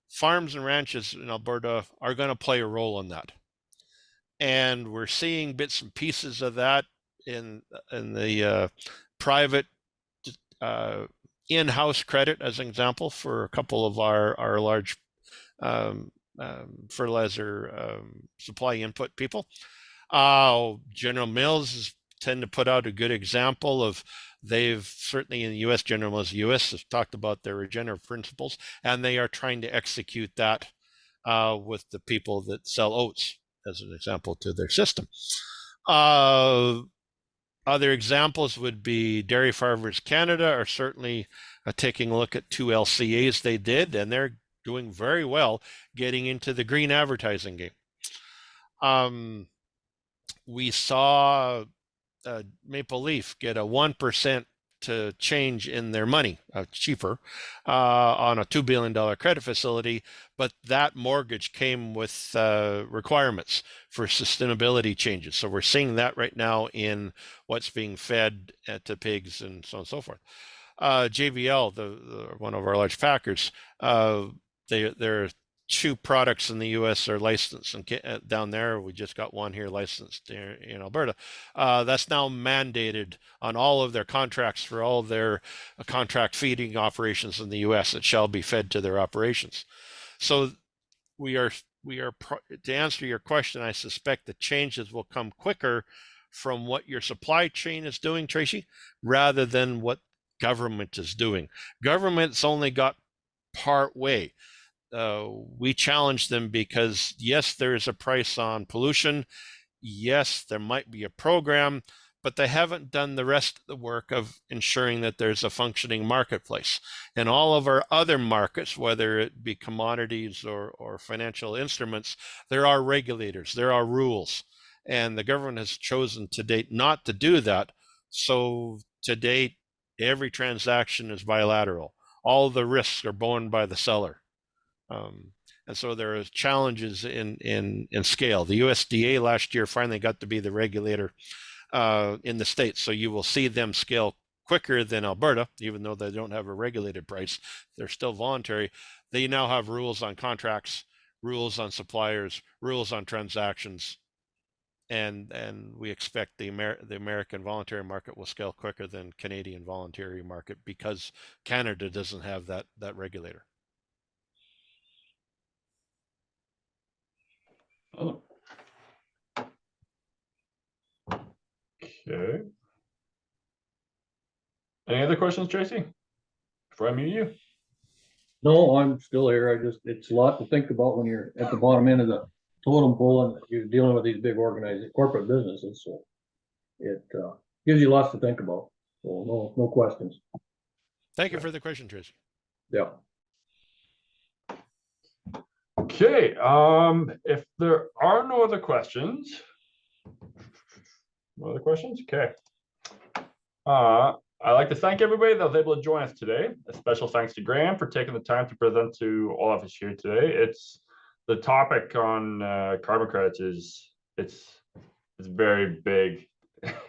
Farms and ranches in Alberta are going to play a role in that, and we're seeing bits and pieces of that in the private in-house credit, as an example, for a couple of our large fertilizer supply input people. General Mills tend to put out a good example of, they've certainly in the U.S., General Mills U.S. has talked about their regenerative principles, and they are trying to execute that with the people that sell oats, as an example, to their system. Other examples would be Dairy Farmers Canada are certainly taking a look at 2 LCAs they did, and they're doing very well getting into the green advertising game. We saw Maple Leaf get a 1% to change in their money, cheaper, on a $2 billion credit facility, but that mortgage came with requirements for sustainability changes. So we're seeing that right now in what's being fed to pigs and so on and so forth. JBL, one of our large packers, their 2 products in the U.S. are licensed, and down there we just got one here licensed in Alberta. That's now mandated on all of their contracts for all their contract feeding operations in the U.S. that shall be fed to their operations. So we are to answer your question, I suspect the changes will come quicker from what your supply chain is doing, Tracy, rather than what government is doing. Government's only got part way. We challenge them because, yes, there is a price on pollution. Yes, there might be a program, but they haven't done the rest of the work of ensuring that there's a functioning marketplace. In all of our other markets, whether it be commodities or financial instruments, there are regulators, there are rules, and the government has chosen to date not to do that. So to date, every transaction is bilateral. All the risks are borne by the seller. And so there are challenges in scale. The USDA last year finally got to be the regulator in the States. So you will see them scale quicker than Alberta, even though they don't have a regulated price. They're still voluntary. They now have rules on contracts, rules on suppliers, rules on transactions. And we expect the American voluntary market will scale quicker than Canadian voluntary market because Canada doesn't have that regulator. Oh, Okay. Any other questions, Tracy? Before I mute you? no, I'm still here. It's a lot to think about when you're at the bottom end of the totem pole and you're dealing with these big organized corporate businesses. So it gives you lots to think about. So no questions. Thank you for the question, Tracy. Yeah. Okay, if there are no other questions. No other questions? Okay. I'd like to thank everybody that was able to join us today. A special thanks to Graham for taking the time to present to all of us here today. It's the topic on carbon credits it's very big.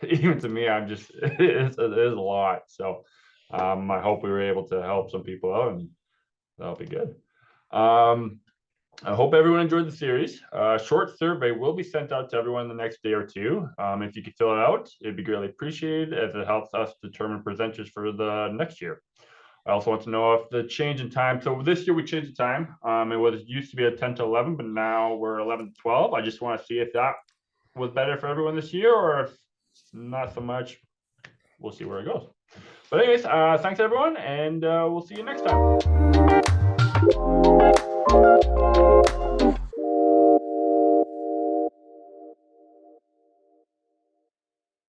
Even to me, I'm just it is a lot. So I hope we were able to help some people out, and that'll be good. I hope everyone enjoyed the series. A short survey will be sent out to everyone in the next day or two. If you could fill it out, it'd be greatly appreciated as it helps us determine presenters for the next year. I also want to know if the change in time. So this year we changed the time. It used to be at 10 to 11, but now we're 11 to 12. I just want to see if that was better for everyone this year, or if not so much. We'll see where it goes. But anyways, thanks everyone, and we'll see you next time.